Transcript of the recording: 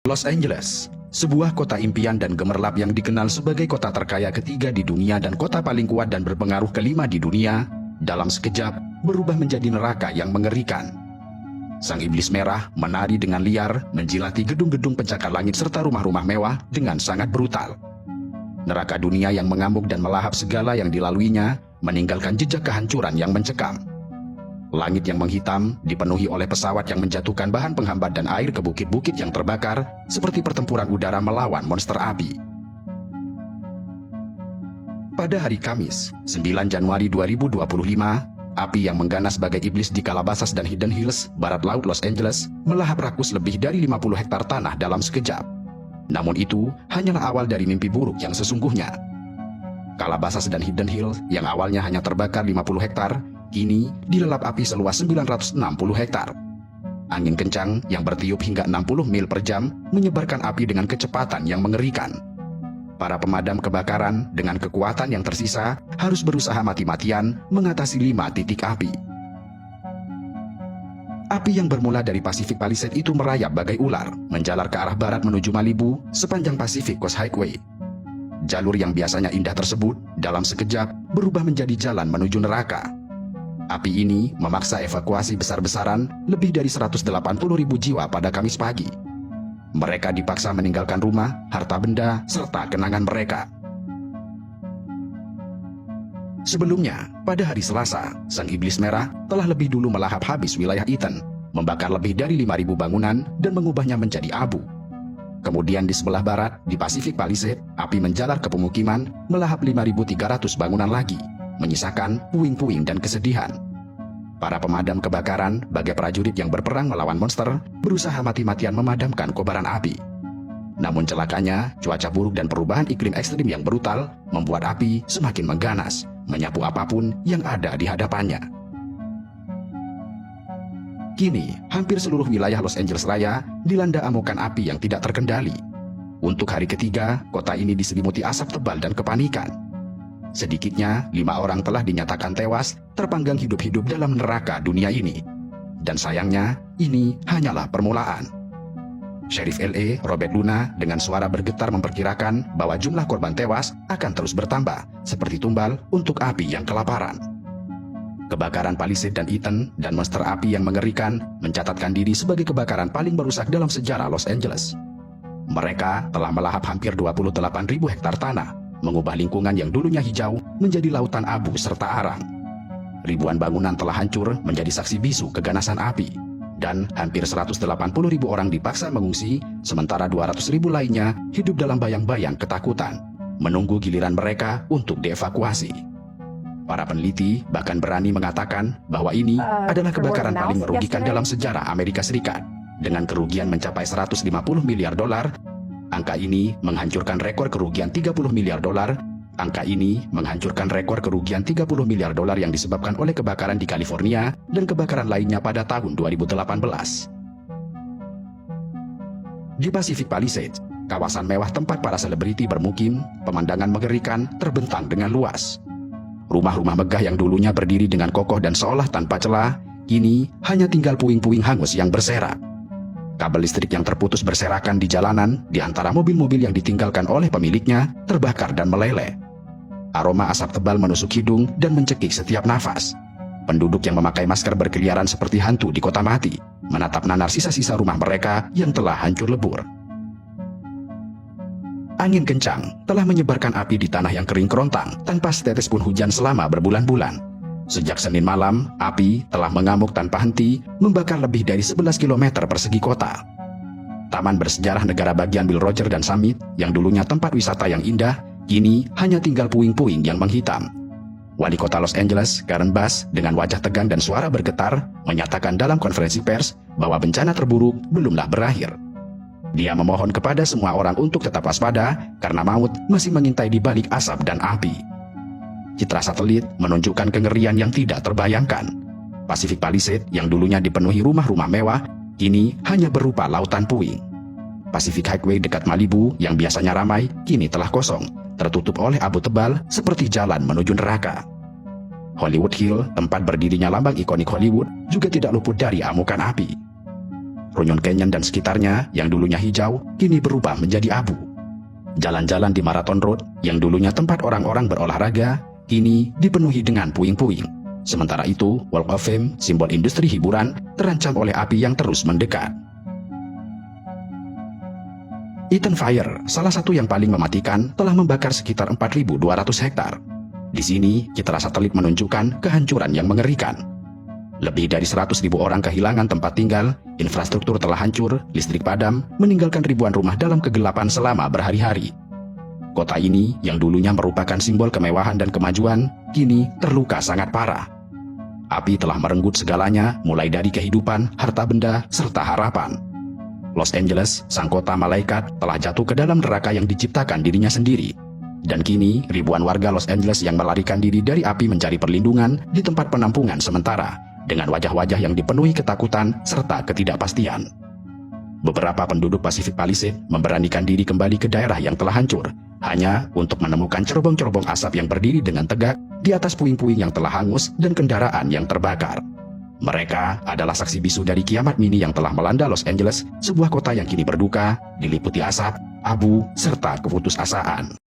Los Angeles, sebuah kota impian dan gemerlap yang dikenal sebagai kota terkaya ketiga di dunia dan kota paling kuat dan berpengaruh kelima di dunia, dalam sekejap berubah menjadi neraka yang mengerikan. Sang iblis merah menari dengan liar, menjilati gedung-gedung pencakar langit serta rumah-rumah mewah dengan sangat brutal. Neraka dunia yang mengamuk dan melahap segala yang dilaluinya, meninggalkan jejak kehancuran yang mencekam. Langit yang menghitam dipenuhi oleh pesawat yang menjatuhkan bahan penghambat dan air ke bukit-bukit yang terbakar, seperti pertempuran udara melawan monster api. Pada hari Kamis, 9 Januari 2025, api yang mengganas bagai iblis di Calabasas dan Hidden Hills, barat laut Los Angeles, melahap rakus lebih dari 50 hektar tanah dalam sekejap. Namun itu hanyalah awal dari mimpi buruk yang sesungguhnya. Calabasas dan Hidden Hills yang awalnya hanya terbakar 50 hektar, kini dilalap api seluas 960 hektar. Angin kencang yang bertiup hingga 60 mil per jam menyebarkan api dengan kecepatan yang mengerikan. Para pemadam kebakaran dengan kekuatan yang tersisa harus berusaha mati-matian mengatasi 5 titik api. Api yang bermula dari Pacific Palisades itu merayap bagai ular, menjalar ke arah barat menuju Malibu sepanjang Pacific Coast Highway. Jalur yang biasanya indah tersebut dalam sekejap berubah menjadi jalan menuju neraka. Api ini memaksa evakuasi besar-besaran lebih dari 180.000 jiwa pada Kamis pagi. Mereka dipaksa meninggalkan rumah, harta benda, serta kenangan mereka. Sebelumnya, pada hari Selasa, sang iblis merah telah lebih dulu melahap habis wilayah Eaton, membakar lebih dari 5.000 bangunan dan mengubahnya menjadi abu. Kemudian di sebelah barat, di Pacific Palisades, api menjalar ke pemukiman, melahap 5.300 bangunan lagi, menyisakan puing-puing dan kesedihan. Para pemadam kebakaran, bagai prajurit yang berperang melawan monster, berusaha mati-matian memadamkan kobaran api. Namun celakanya, cuaca buruk dan perubahan iklim ekstrim yang brutal membuat api semakin mengganas, menyapu apapun yang ada di hadapannya. Kini, hampir seluruh wilayah Los Angeles Raya dilanda amukan api yang tidak terkendali. Untuk hari ketiga, kota ini diselimuti asap tebal dan kepanikan. Sedikitnya 5 orang telah dinyatakan tewas, terpanggang hidup-hidup dalam neraka dunia ini. Dan sayangnya, ini hanyalah permulaan. Sheriff LA, Robert Luna, dengan suara bergetar memperkirakan bahwa jumlah korban tewas akan terus bertambah, seperti tumbal untuk api yang kelaparan. Kebakaran Palisades dan Eaton dan monster api yang mengerikan mencatatkan diri sebagai kebakaran paling merusak dalam sejarah Los Angeles. Mereka telah melahap hampir 28.000 hektar tanah, mengubah lingkungan yang dulunya hijau menjadi lautan abu serta arang. Ribuan bangunan telah hancur menjadi saksi bisu keganasan api, dan hampir 180.000 orang dipaksa mengungsi, sementara 200.000 lainnya hidup dalam bayang-bayang ketakutan, menunggu giliran mereka untuk dievakuasi. Para peneliti bahkan berani mengatakan bahwa ini adalah kebakaran paling merugikan dalam sejarah Amerika Serikat, dengan kerugian mencapai 150 miliar dolar. Angka ini menghancurkan rekor kerugian 30 miliar dolar. Angka ini menghancurkan rekor kerugian 30 miliar dolar yang disebabkan oleh kebakaran di California dan kebakaran lainnya pada tahun 2018. Di Pacific Palisades, kawasan mewah tempat para selebriti bermukim, pemandangan mengerikan terbentang dengan luas. Rumah-rumah megah yang dulunya berdiri dengan kokoh dan seolah tanpa celah, kini hanya tinggal puing-puing hangus yang berserak. Kabel listrik yang terputus berserakan di jalanan, di antara mobil-mobil yang ditinggalkan oleh pemiliknya, terbakar dan meleleh. Aroma asap tebal menusuk hidung dan mencekik setiap nafas. Penduduk yang memakai masker berkeliaran seperti hantu di kota mati, menatap nanar sisa-sisa rumah mereka yang telah hancur lebur. Angin kencang telah menyebarkan api di tanah yang kering kerontang tanpa setetes pun hujan selama berbulan-bulan. Sejak Senin malam, api telah mengamuk tanpa henti, membakar lebih dari 11 km persegi kota. Taman bersejarah negara bagian Will Rogers dan Summit, yang dulunya tempat wisata yang indah, kini hanya tinggal puing-puing yang menghitam. Wali kota Los Angeles, Karen Bass, dengan wajah tegang dan suara bergetar, menyatakan dalam konferensi pers bahwa bencana terburuk belumlah berakhir. Dia memohon kepada semua orang untuk tetap waspada, karena maut masih mengintai di balik asap dan api. Citra satelit menunjukkan kengerian yang tidak terbayangkan. Pacific Palisades yang dulunya dipenuhi rumah-rumah mewah, kini hanya berupa lautan puing. Pacific Highway dekat Malibu yang biasanya ramai, kini telah kosong, tertutup oleh abu tebal seperti jalan menuju neraka. Hollywood Hill, tempat berdirinya lambang ikonik Hollywood, juga tidak luput dari amukan api. Runyon Canyon dan sekitarnya yang dulunya hijau, kini berubah menjadi abu. Jalan-jalan di Marathon Road yang dulunya tempat orang-orang berolahraga, kini dipenuhi dengan puing-puing. Sementara itu, Walk of Fame, simbol industri hiburan, terancam oleh api yang terus mendekat. Eaton Fire, salah satu yang paling mematikan, telah membakar sekitar 4.200 hektar. Di sini, citra satelit menunjukkan kehancuran yang mengerikan. Lebih dari 100.000 orang kehilangan tempat tinggal, infrastruktur telah hancur, listrik padam, meninggalkan ribuan rumah dalam kegelapan selama berhari-hari. Kota ini, yang dulunya merupakan simbol kemewahan dan kemajuan, kini terluka sangat parah. Api telah merenggut segalanya, mulai dari kehidupan, harta benda, serta harapan. Los Angeles, sang kota malaikat, telah jatuh ke dalam neraka yang diciptakan dirinya sendiri. Dan kini, ribuan warga Los Angeles yang melarikan diri dari api mencari perlindungan di tempat penampungan sementara, dengan wajah-wajah yang dipenuhi ketakutan serta ketidakpastian. Beberapa penduduk Pacific Palisades memberanikan diri kembali ke daerah yang telah hancur, hanya untuk menemukan cerobong-cerobong asap yang berdiri dengan tegak di atas puing-puing yang telah hangus dan kendaraan yang terbakar. Mereka adalah saksi bisu dari kiamat mini yang telah melanda Los Angeles, sebuah kota yang kini berduka, diliputi asap, abu, serta keputusasaan.